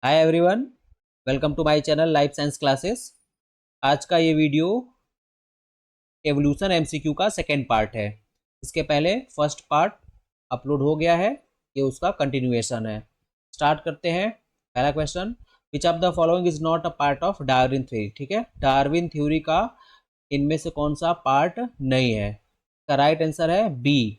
Hi everyone, welcome to my channel life science classes. आज का ये वीडियो एवोल्यूशन एमसीक्यू का सेकेंड पार्ट है। इसके पहले फर्स्ट पार्ट अपलोड हो गया है, ये उसका कंटिन्यूएशन है। स्टार्ट करते हैं। पहला question, which of the following is not a part of Darwin theory. ठीक है, डार्विन थ्योरी का इनमें से कौन सा पार्ट नहीं है? इसका राइट आंसर है B,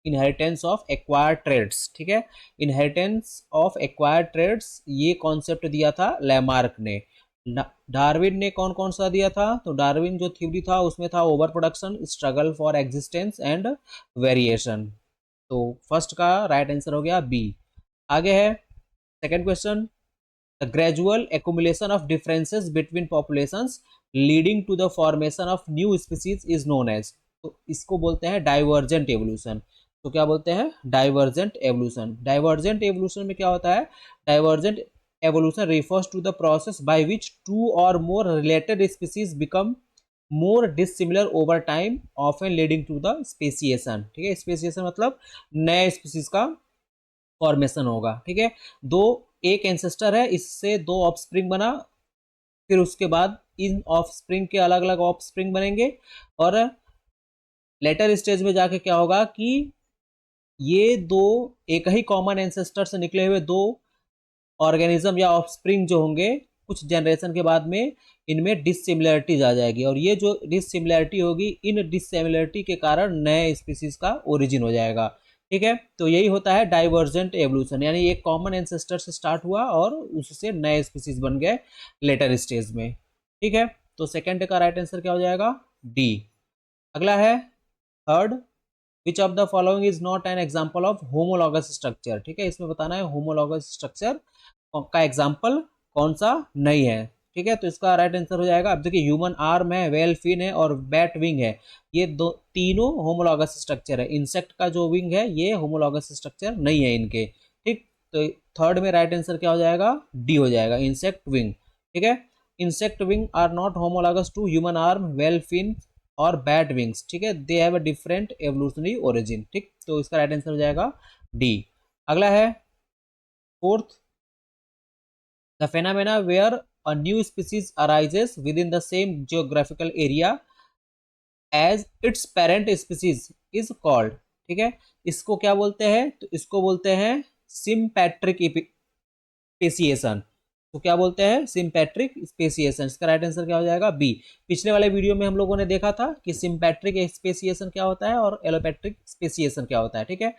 inheritance of acquired traits. ठीक है, इनहेरिटेंस ऑफ एक्वायर्ड ट्रेड्स ये कॉन्सेप्ट दिया था लैमार्क ने। डार्विन ने कौन कौन सा दिया था? तो डार्विन जो थ्योरी था उसमें था over production, struggle for existence and variation. तो फर्स्ट का राइट आंसर हो गया बी। आगे है second question, the gradual accumulation of differences between populations leading to the formation of new species is known as. तो इसको बोलते हैं डाइवर्जेंट एवोल्यूशन। तो क्या बोलते हैं? Divergent evolution. डाइवर्जेंट एवोल्यूशन में क्या होता है? Divergent evolution refers to the process by which two or more related species become more dissimilar over time, often leading to the speciation। ठीक है, स्पेसिएशन मतलब नए स्पीसीज का फॉर्मेशन होगा। ठीक है, दो एक एंसेस्टर है, इससे दो ऑफस्प्रिंग बना, फिर उसके बाद इन ऑफस्प्रिंग के अलग अलग ऑफस्प्रिंग बनेंगे, और लेटर स्टेज में जाके क्या होगा कि ये दो एक ही कॉमन एंसेस्टर से निकले हुए दो ऑर्गेनिज्म या ऑफस्प्रिंग जो होंगे, कुछ जनरेशन के बाद में इनमें डिसिमिलरिटीज आ जाएगी, और ये जो डिसिमिलरिटी होगी, इन डिसिमिलरिटी के कारण नए स्पीसीज का ओरिजिन हो जाएगा। ठीक है, तो यही होता है डाइवर्जेंट एवोल्यूशन, यानी एक कॉमन एंसेस्टर से स्टार्ट हुआ और उससे नए स्पीसीज बन गए लेटर स्टेज में। ठीक है, तो सेकेंड का राइट आंसर क्या हो जाएगा? डी। अगला है third, which of the following is not an example of homologous structure. ठीक है, इसमें बताना है होमोलॉगस स्ट्रक्चर का एग्जाम्पल कौन सा नहीं है। ठीक है, तो इसका राइट आंसर हो जाएगा, अब देखिए ह्यूमन आर्म है, वेल फिन है और बैट विंग है, ये दो तीनों होमोलॉगस स्ट्रक्चर है। इंसेक्ट का जो विंग है ये होमोलॉगस स्ट्रक्चर नहीं है इनके। ठीक, तो थर्ड में राइट आंसर क्या हो जाएगा? डी हो जाएगा, इंसेक्ट विंग। ठीक है, insect wing are not homologous to human arm, whale fin और बैट विंग्स। ठीक है, they have a different evolutionary origin. ठीक, तो इसका राइट आंसर हो जाएगा डी। अगला है fourth, the phenomena where a new species arises within the same geographical area as its parent species is called। ठीक है, इसको क्या बोलते हैं? तो इसको बोलते हैं सिम्पैट्रिक स्पेसिएशन। तो क्या बोलते हैं? Sympatric speciation. इसका राइट आंसर क्या हो जाएगा? बी। पिछले वाले वीडियो में हम लोगों ने देखा था कि सिम्पैट्रिक स्पेसिएशन क्या होता है और एलोपैट्रिक स्पेसिएशन क्या होता है। ठीक है,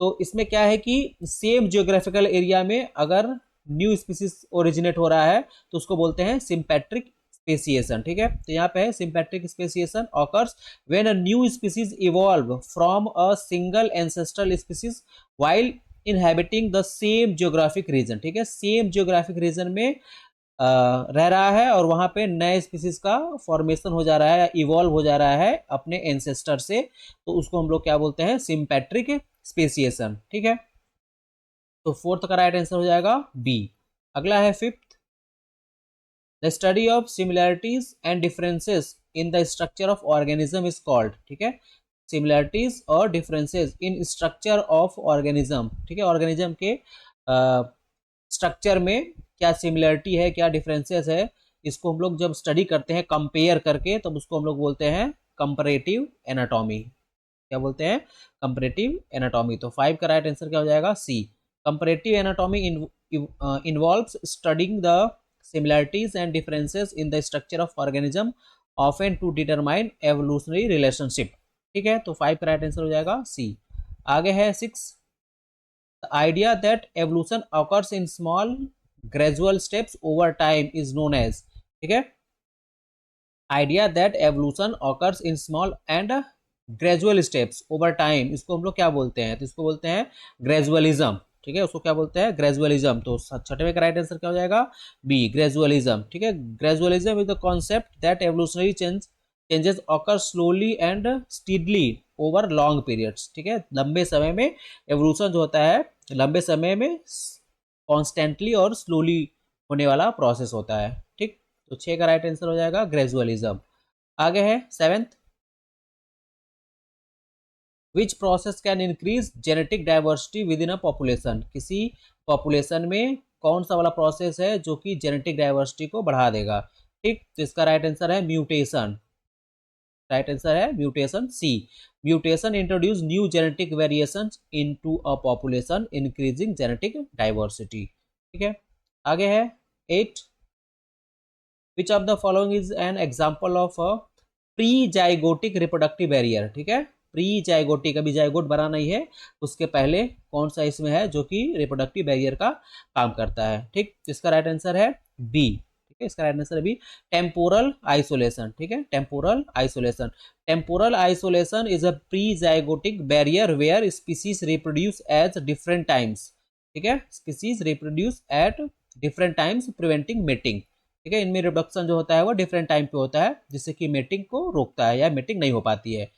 तो इसमें क्या है कि सेम जियोग्राफिकल एरिया में अगर न्यू स्पीसीज ओरिजिनेट हो रहा है तो उसको बोलते हैं सिम्पैट्रिक स्पेसिएशन। ठीक है, तो यहाँ पे है sympatric speciation occurs when a new species evolve from a single ancestral species while inhabiting the same geographic region. ठीक है, सेम जियोग्राफिक रीजन में रह रहा है और वहां पे नए स्पीसीज का फॉर्मेशन हो जा रहा है, इवॉल्व हो जा रहा है अपने एंसेस्टर से, तो उसको हम लोग क्या बोलते हैं? Sympatric speciation. ठीक है, तो फोर्थ का राइट आंसर हो जाएगा बी। अगला है fifth, the study of similarities and differences in the structure of organism is called. ठीक है, सिमिलैरिटीज और differences in structure of organism. ठीक है, ऑर्गेनिज्म के स्ट्रक्चर में क्या सिमिलरिटी है, क्या डिफरेंसेस है, इसको हम लोग जब स्टडी करते हैं कंपेयर करके, तब उसको हम लोग बोलते हैं कंपैरेटिव एनाटॉमी। क्या बोलते हैं? Comparative anatomy. तो फाइव का राइट आंसर क्या हो जाएगा? C. Comparative anatomy involves studying the similarities and differences in the structure of organism often to determine evolutionary relationship। ठीक है, तो फाइव का राइट आंसर हो जाएगा सी। आगे है six, the idea that evolution occurs in small gradual steps over time is known as। ठीक है, idea that evolution occurs in small and gradual steps over time, इसको हम लोग क्या बोलते हैं? तो इसको बोलते हैं ग्रेजुअलिज्म। ठीक है, उसको क्या बोलते हैं? ग्रेजुअलिज्म। तो छठवें का राइट आंसर क्या हो जाएगा? B, gradualism. ठीक है, gradualism is the concept that evolutionary changes occur slowly and steadily over long periods. ठीक है, लंबे समय में एवोल्यूशन जो होता है, लंबे समय में कॉन्स्टेंटली और स्लोली होने वाला प्रोसेस होता है। ठीक, तो छह का राइट आंसर हो जाएगा ग्रेजुअलिज्म। आगे है seventh, which process can increase genetic diversity with in a population. किसी पॉपुलेशन में कौन सा वाला प्रोसेस है जो कि जेनेटिक डाइवर्सिटी को बढ़ा देगा। ठीक, तो इसका राइट आंसर है म्यूटेशन। राइट आंसर है mutation C. Mutation introduce new genetic variation into a population increasing genetic diversity. ठीक है, आगे है 8, which of the following is an example of a pre zygotic reproductive barrier. ठीक है, pre zygotic, अभी zygote बना नहीं है, उसके पहले कौन सा इसमें है जो कि रिप्रोडक्टिव बैरियर का काम करता है। ठीक, इसका राइट आंसर है बी। ठीक है, इसका राइट आंसर है बी, टेम्पोरल आइसोलेशन। ठीक है, temporal isolation. Temporal isolation is a pre zygotic barrier where species reproduce at different times. ठीक है, species reproduce at different times preventing mating. ठीक है, इनमें रिप्रोडक्शन जो होता है वो डिफरेंट टाइम पे होता है, जिससे कि मेटिंग को रोकता है या मेटिंग नहीं हो पाती है।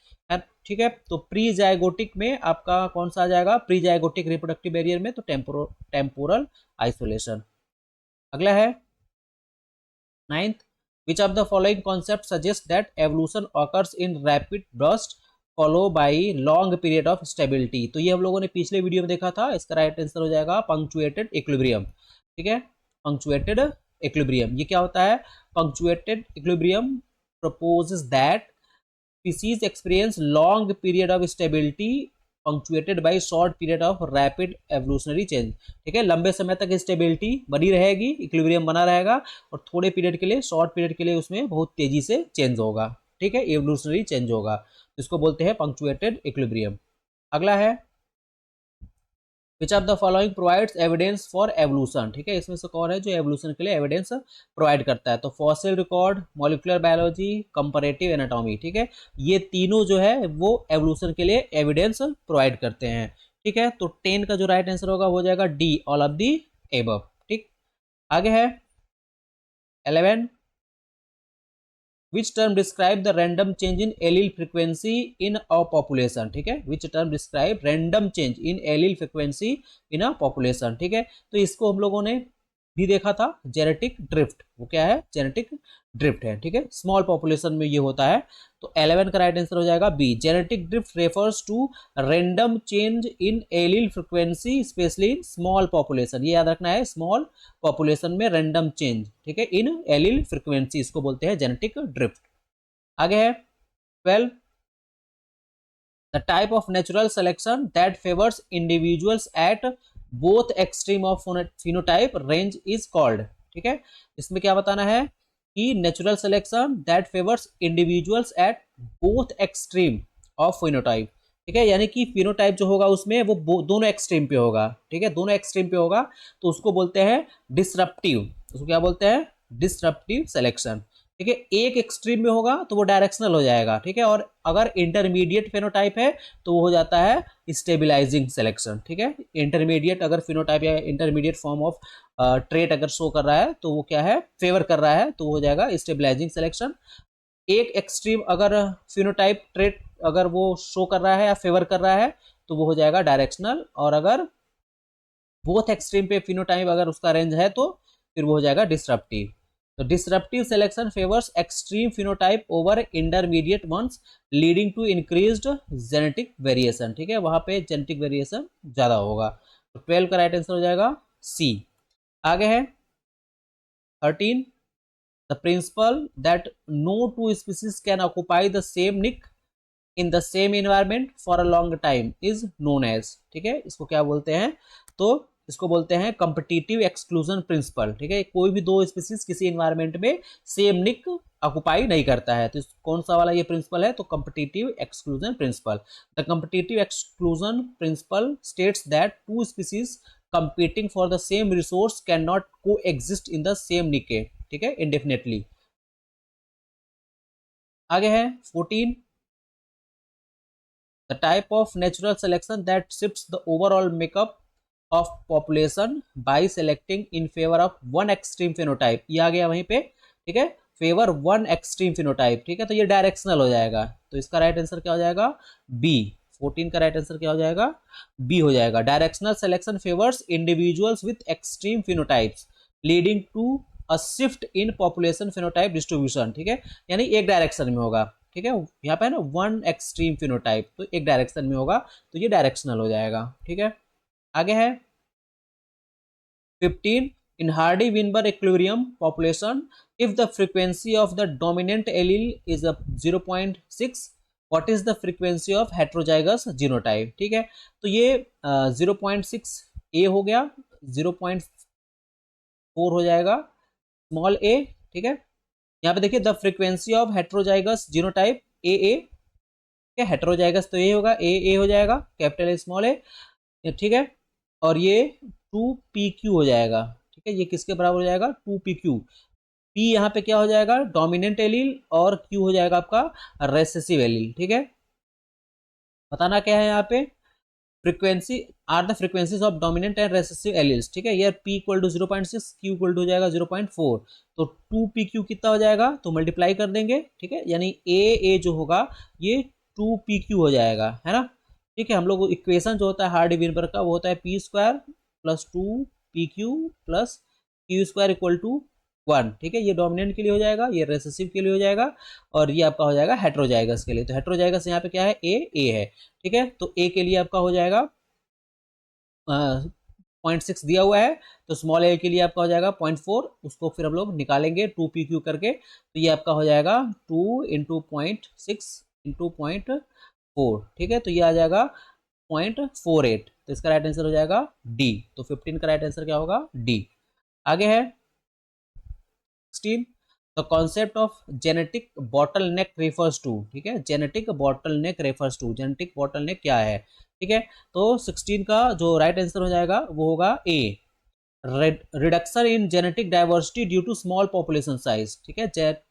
ठीक है, तो प्री जाइगोटिक में आपका कौन सा आ जाएगा, प्री जाइगोटिक रिप्रोडक्टिव बैरियर में तो टेम्पोरल आइसोलेशन। अगला है 9th, which of the following concept suggest that evolution occurs in rapid burst follow by long period of stability. तो ये हम लोगों ने पिछले वीडियो में देखा था, इसका राइट आंसर हो जाएगा पंक्चुएटेड इक्विलिब्रियम। ठीक है, पंक्चुएटेड इक्विलिब्रियम, ये क्या होता है, punctuated equilibrium proposes that species experience long period of stability punctuated by short period of rapid evolutionary change। ठीक है, लंबे समय तक स्टेबिलिटी बनी रहेगी, इक्विलिब्रियम बना रहेगा, और थोड़े पीरियड के लिए, शॉर्ट पीरियड के लिए उसमें बहुत तेजी से चेंज होगा। ठीक है, एवोल्यूशनरी चेंज होगा, इसको बोलते हैं पंक्चुएटेड इक्विलिब्रियम। अगला है विच of the following provides evidence for evolution. ठीक है, इसमें से कौन है जो एवोल्यूशन के लिए एविडेंस प्रोवाइड करता है, तो fossil record, molecular biology, comparative anatomy. ठीक है, ये तीनों जो है वो एवोल्यूशन के लिए एविडेंस प्रोवाइड करते हैं। ठीक है, तो 10 का जो राइट आंसर होगा हो जाएगा D, all of the above. ठीक, आगे है 11, which term describe the random change in allele frequency in a population। ठीक है, which term describe random change in allele frequency in a population। ठीक है, तो इसको हम लोगों ने भी देखा था, जेनेटिक ड्रिफ्ट। वो क्या है, जेनेटिक ड्रिफ्ट है। ठीक है, स्मॉल पॉपुलेशन में ये होता है, तो 11 का राइट आंसर हो जाएगा B, genetic drift refers to random change in allele frequency specially in small population. ये याद रखना है, स्मॉल पॉपुलेशन में रैंडम चेंज। ठीक है, इन एलील फ्रिक्वेंसी, इसको बोलते हैं जेनेटिक ड्रिफ्ट। आगे है 12, the type of natural selection that favors individuals at both extreme of phenotype range is called। ठीक है, इसमें क्या बताना है कि natural selection that favours individuals at both extreme of phenotype. ठीक है, यानी कि फिनोटाइप जो होगा उसमें वो दोनों एक्सट्रीम पे होगा। ठीक है, दोनों एक्सट्रीम पे होगा, तो उसको बोलते हैं डिसरप्टिव। उसको क्या बोलते हैं, डिसरप्टिव सिलेक्शन। ठीक है, एक एक्सट्रीम में होगा तो वो डायरेक्शनल हो जाएगा। ठीक है, और अगर इंटरमीडिएट फेनोटाइप है तो वो हो जाता है स्टेबिलाईजिंग सिलेक्शन। ठीक है, इंटरमीडिएट अगर फिनोटाइप या इंटरमीडिएट फॉर्म ऑफ ट्रेट अगर शो कर रहा है तो वो क्या है, फेवर कर रहा है, तो वो हो जाएगा स्टेबिलाईजिंग सिलेक्शन। एक एक्सट्रीम अगर फिनोटाइप ट्रेट अगर वो शो कर रहा है या फेवर कर रहा है तो वो हो जाएगा डायरेक्शनल, और अगर बोथ एक्सट्रीम पे फिनोटाइप अगर उसका रेंज है तो फिर वो हो जाएगा डिसरप्टिव। तो disruptive selection favours extreme phenotype over intermediate ones leading to increased genetic variation. ठीक है, वहां पे जेनेटिक वेरिएशन ज्यादा होगा, तो 12 का राइट आंसर हो जाएगा सी। आगे है 13, the principle that no two species can occupy the same niche in the same environment for a long time is known as. ठीक है, इसको क्या बोलते हैं, तो इसको बोलते हैं कॉम्पिटिटिव एक्सक्लूजन प्रिंसिपल। ठीक है, कोई भी दो स्पीसीज किसी इन्वायरमेंट में सेम निक ऑक्युपाई नहीं करता है, तो कौन सा वाला ये प्रिंसिपल है, तो competitive exclusion principle. The competitive exclusion principle states that two species competing for the same resource cannot coexist in the same niche। ठीक है, indefinitely। आगे है 14, the type of natural selection that shifts the overall makeup of population by selecting in favor of one extreme phenotype। ये आ गया वहीं पे। ठीक है, फेवर वन एक्सट्रीम फिनोटाइप। ठीक है, तो ये डायरेक्शनल हो जाएगा, तो इसका राइट आंसर क्या हो जाएगा, बी। 14 का राइट आंसर क्या हो जाएगा, बी हो जाएगा। Directional selection favours individuals with extreme phenotypes leading to a shift in population phenotype distribution. ठीक है, यानी एक डायरेक्शन में होगा। ठीक है, यहाँ पे है ना वन एक्सट्रीम फिनोटाइप, तो एक डायरेक्शन में होगा, तो ये डायरेक्शनल हो जाएगा। ठीक है, आगे है 15, In Hardy-Weinberg equilibrium population, if the frequency of the dominant allele is a 0.6, what is the frequency of heterozygous genotype? ठीक है, तो ये 0.6 ए हो गया, 0.4 हो जाएगा स्मॉल ए। ठीक है, यहाँ पे देखिए the frequency of heterozygous genotype A A, heterozygous तो ये होगा ए हो जाएगा, कैपिटल ए स्मॉल ए। ठीक है, और ये 2pq हो जाएगा। ठीक है, ये किसके बराबर हो जाएगा? 2pq। p यहाँ पे क्या हो जाएगा? डोमिनेंट एलील, और q हो जाएगा आपका रेसेसिव एलील। ठीक है, बताना क्या है यहाँ पे? Frequency are the frequencies of dominant and recessive alleles. ठीक है, ये p equal to 0.6, q equal to हो जाएगा 0.4, तो 2pq कितना हो जाएगा? तो मल्टीप्लाई कर देंगे। ठीक है, यानी ए जो होगा ये 2pq हो जाएगा, है ना। ठीक है, हम लोग इक्वेशन जो होता है हार्डी-विनबर्ग का वो होता है p square plus 2pq plus q square equal to 1। ठीक है, ये डोमिनेंट के लिए हो जाएगा, ये रेसेसिव के लिए हो जाएगा, और ये आपका हो जाएगा हेट्रोजाइगस के लिए। तो हेट्रोजाइगस यहाँ पे क्या है? ए है। ठीक है, तो ए के लिए आपका हो जाएगा 0.6 दिया हुआ है, तो स्मॉल ए के लिए आपका हो जाएगा 0.4, उसको फिर हम लोग निकालेंगे 2pq करके, तो ये आपका हो जाएगा 2 इंटू 0.6 इंटू 0.4। ठीक है, तो ये आ जाएगा 0.48, तो इसका राइट आंसर हो जाएगा डी। तो 15 का राइट आंसर क्या होगा? डी। आगे है 16, the concept of genetic bottleneck refers to. ठीक है, genetic bottleneck refers to, genetic bottleneck क्या है? ठीक है, तो 16 का जो राइट आंसर हो जाएगा वो होगा A, reduction in genetic diversity due to small population size. ठीक है,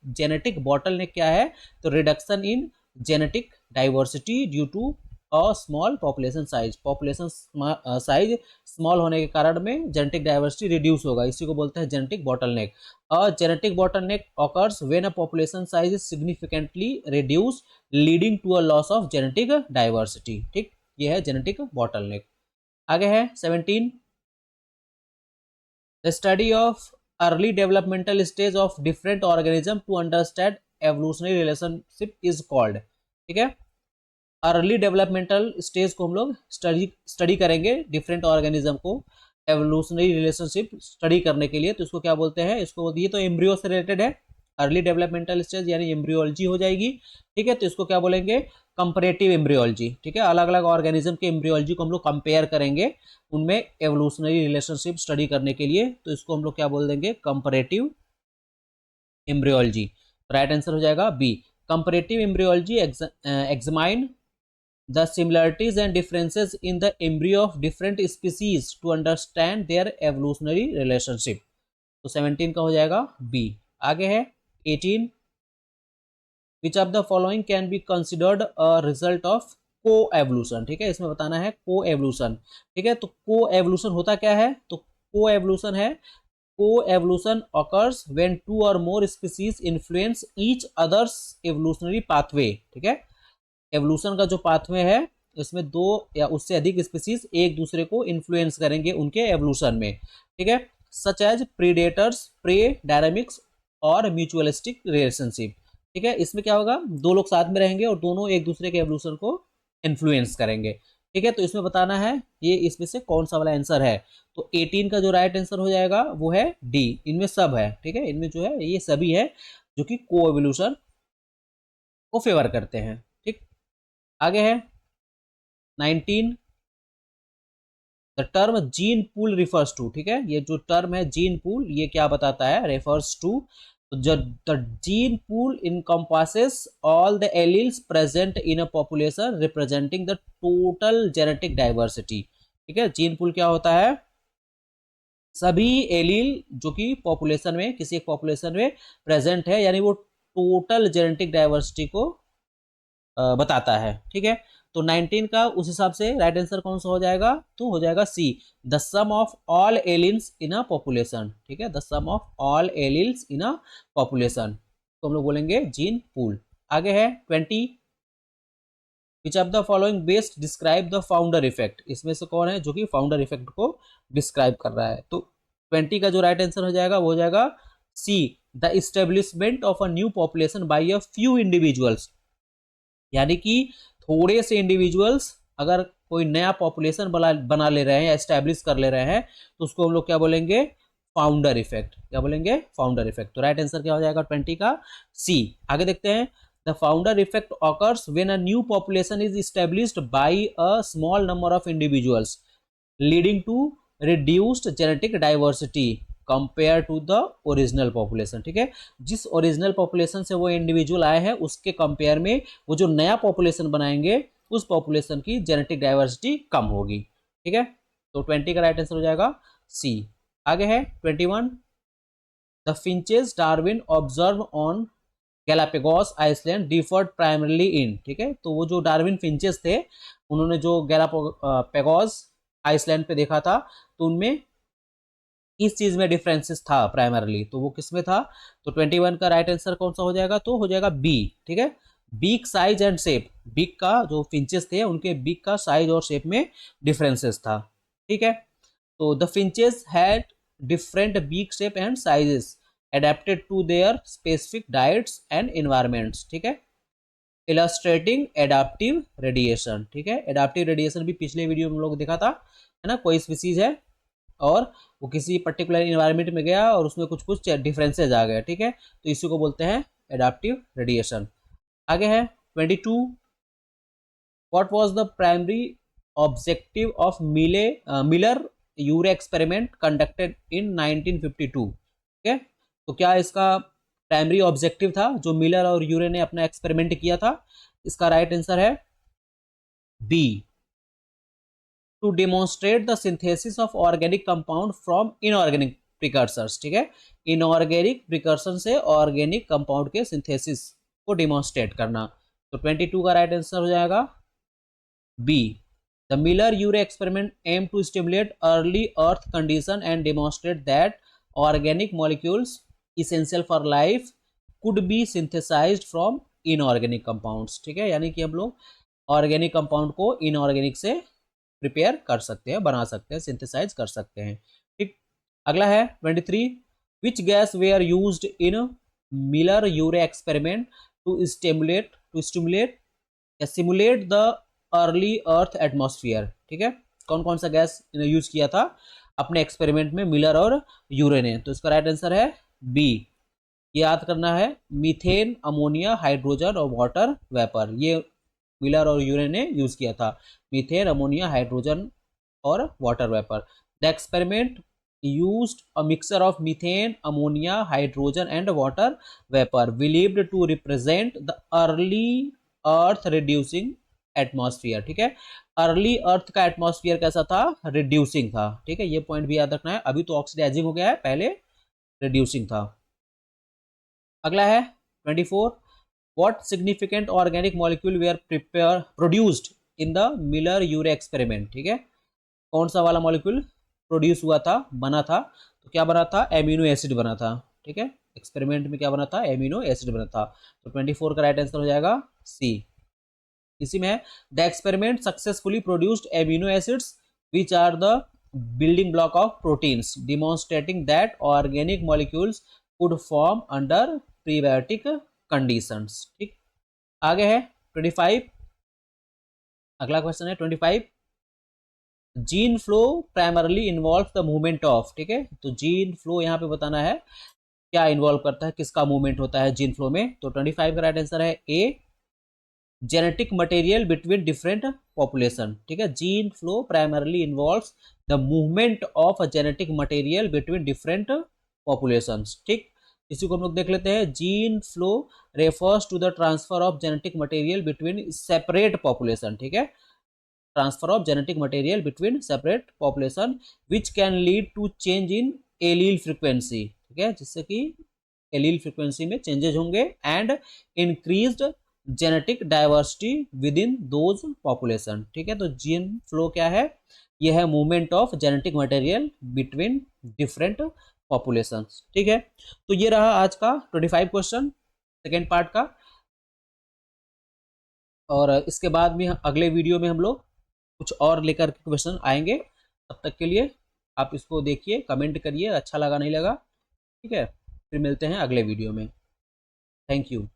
जेनेटिक बॉटल नेक क्या है? तो reduction in genetic diversity due to और small population size, population size small होने के कारण में जेनेटिक डाइवर्सिटी रिड्यूस होगा, इसी को बोलते हैं जेनेटिक बॉटलनेक। और genetic bottleneck occurs when a population size is significantly reduce leading to a loss of genetic diversity. ठीक, ये है जेनेटिक बॉटलनेक। आगे है 17, the study of early developmental stage of different organism to understand evolutionary relationship is called. ठीक है, early developmental stage को हम लोग स्टडी करेंगे, डिफरेंट ऑर्गेनिज्म को एवोल्यूशनरी रिलेशनशिप स्टडी करने के लिए, तो इसको क्या बोलते हैं? इसको, ये तो एम्ब्रियो से रिलेटेड है, अर्ली डेवलपमेंटल स्टेज यानी एम्ब्रियोलॉजी हो जाएगी। ठीक है, तो इसको क्या बोलेंगे? Comparative embryology. ठीक है, अलग अलग ऑर्गेनिज्म के एम्ब्रियोलॉजी को हम लोग कंपेयर करेंगे उनमें एवोल्यूशनरी रिलेशनशिप स्टडी करने के लिए, तो इसको हम लोग क्या बोल देंगे? Comparative embryology. राइट आंसर हो जाएगा B, comparative embryology examine the similarities and differences in the embryo of different species to understand their evolutionary relationship। तो 17 का हो जाएगा बी। आगे है 18, which of the following can be considered a result of co-evolution। ठीक है, इसमें बताना है co-evolution। ठीक है, तो co-evolution होता क्या है? तो co-evolution है, co-evolution occurs when two or more species influence each other's evolutionary pathway। ठीक है, एवोल्यूशन का जो पाथवे है इसमें दो या उससे अधिक स्पीसीज एक दूसरे को इन्फ्लुएंस करेंगे उनके एवोल्यूशन में। ठीक है, such as predators, prey dynamics और म्यूचुअलिस्टिक रिलेशनशिप। ठीक है, इसमें क्या होगा? दो लोग साथ में रहेंगे और दोनों एक दूसरे के एवोल्यूशन को इन्फ्लुएंस करेंगे। ठीक है, तो इसमें बताना है ये इसमें से कौन सा वाला आंसर है। तो 18 का जो राइट आंसर हो जाएगा वो है डी, इनमें सब है। ठीक है, इनमें जो है ये सभी है जो कि को एवोल्यूशन को फेवर करते हैं। आगे है 19, the term gene pool refers to. ठीक है, ये जो टर्म है जीन पूल ये क्या बताता है? Refers to the gene pool encompasses all the alleles present in a population representing the total genetic diversity. ठीक है, जीन पूल क्या होता है? सभी एलील जो कि पॉपुलेशन में, किसी एक पॉपुलेशन में प्रेजेंट है, यानी वो टोटल जेनेटिक डाइवर्सिटी को बताता है। ठीक है, तो 19 का उस हिसाब से राइट आंसर कौन सा हो जाएगा? तो हो जाएगा C, the sum of all alleles in a population. ठीक है, the sum of all alleles in a population, तो हम लोग बोलेंगे जीन पूल। आगे है 20, which of the following best describe the founder effect. इसमें से कौन है जो कि फाउंडर इफेक्ट को डिस्क्राइब कर रहा है? तो 20 का जो राइट आंसर हो जाएगा वो हो जाएगा C, the establishment of a new population by a few individuals. यानी कि थोड़े से इंडिविजुअल्स अगर कोई नया पॉपुलेशन बना ले रहे हैं या एस्टैब्लिश कर ले रहे हैं तो उसको हम लोग क्या बोलेंगे? Founder effect. क्या बोलेंगे? Founder effect. तो राइट आंसर क्या हो जाएगा 20 का? सी। आगे देखते हैं। The founder effect occurs when a new population is established by a small number of individuals leading to reduced genetic diversity compare to the original population. ठीक है, जिस ओरिजिनल पॉपुलेशन से वो इंडिविजुअल आए हैं उसके कंपेयर में वो जो नया पॉपुलेशन बनाएंगे उस पॉपुलेशन की जेनेटिक डाइवर्सिटी कम होगी। ठीक है, तो 20 का राइट आंसर हो जाएगा सी। आगे है 21। The finches Darwin observe on Galapagos island differed primarily in. ठीक है, तो वो जो डार्विन फिंचेस थे उन्होंने जो गैलापेगोस आइसलैंड पे देखा था तो उनमें इस चीज में डिफरेंसेस था प्राइमरली, तो वो किस में था? तो 21 का राइट आंसर कौन सा हो जाएगा? तो हो जाएगा बी। ठीक है, beak size and shape. Beak का जो फिंचेस थे उनके बीक का साइज और शेप में डिफरेंसेस था। ठीक है, तो the finches had different beak shape and sizes adapted to their specific diets and environments. ठीक है, इलस्ट्रेटिंग एडाप्टिव रेडिएशन। ठीक है, एडाप्टिव रेडिएशन भी पिछले वीडियो में हम लोग देखा था, है ना। कोई स्पीसीज है और वो किसी पर्टिकुलर इन्वायरमेंट में गया और उसमें कुछ कुछ डिफरेंसेज आ गए। ठीक है, तो इसी को बोलते हैं एडाप्टिव रेडिएशन। आगे है 22। What was the primary objective of Miller Urey experiment conducted in 1952? ठीक है, तो क्या इसका प्राइमरी ऑब्जेक्टिव था जो मिलर और यूरे ने अपना एक्सपेरिमेंट किया था? इसका राइट आंसर है B, to demonstrate the synthesis of organic compound from inorganic precursors. ठीक है, इनऑर्गेनिक प्रिकर्सन से ऑर्गेनिक कंपाउंड के सिंथेसिस को डेमोन्स्ट्रेट करना। तो 22 का राइट आंसर हो जाएगा B. The Miller Urey experiment aim to stimulate early earth condition and demonstrate that organic molecules essential for life could be synthesized from inorganic compounds. ठीक है, यानी कि हम लोग ऑर्गेनिक कंपाउंड को इनऑर्गेनिक से प्रिपेयर कर सकते हैं, बना सकते हैं, सिंथेसाइज कर सकते हैं। ठीक, अगला है 23। Which gas we are used in Miller Urey experiment to stimulate या simulate the early earth atmosphere? ठीक है, कौन कौन सा गैस यूज किया था अपने एक्सपेरिमेंट में मिलर और यूरे ने? तो इसका राइट आंसर है बी। याद करना है, मीथेन, अमोनिया, हाइड्रोजन और वाटर वेपर, ये मिलर और यूरे ने यूज किया था। मीथेन, अमोनिया, हाइड्रोजन और water vapour. The experiment used a mixture of methane, ammonia, hydrogen and water vapor believed to represent the early earth reducing atmosphere। ठीक है, early अर्थ का एटमॉस्फेयर कैसा था? रिड्यूसिंग था। ठीक है, ये पॉइंट भी याद रखना है। अभी तो ऑक्सीडाइजिंग हो गया है, पहले रिड्यूसिंग था। अगला है 24। What significant organic molecule were produced in the Miller Urey experiment? ठीक है, कौन सा वाला मॉलिक्यूल प्रोड्यूस हुआ था, बना था? तो क्या बना था? एमिनो एसिड बना था। ठीक है, एक्सपेरिमेंट में क्या बना था? एमिनो एसिड बना था। तो 24 का राइट आंसर हो जाएगा सी। इसी में the experiment successfully produced amino acids which are the building block of proteins demonstrating that organic molecules could form under prebiotic conditions. ठीक, आगे है 25। अगला क्वेश्चन है 25। Gene flow primarily involve the movement of. ठीक है, तो जीन फ्लो यहाँ पे बताना है क्या इन्वॉल्व करता है, किसका मूवमेंट होता है जीन फ्लो में? तो 25 का राइट आंसर है A, genetic material between different population. ठीक है, gene flow primarily involves the movement of a genetic material between different populations. ठीक, इसी को हम लोग देख लेते हैं। Gene flow refers to the transfer of genetic material between separate population. ठीक है, transfer of genetic material between separate population which can lead to change in allele frequency. ठीक है, जिससे कि एलील फ्रीक्वेंसी में चेंजेस होंगे and increased genetic diversity with in those population. ठीक है, तो जीन फ्लो क्या है? यह है movement of genetic material between different populations. ठीक है, तो ये रहा आज का 25 क्वेश्चन सेकेंड पार्ट का। और इसके बाद में अगले वीडियो में हम लोग कुछ और लेकर के क्वेश्चन आएंगे। तब तक के लिए आप इसको देखिए, कमेंट करिए अच्छा लगा नहीं लगा। ठीक है, फिर मिलते हैं अगले वीडियो में। Thank you.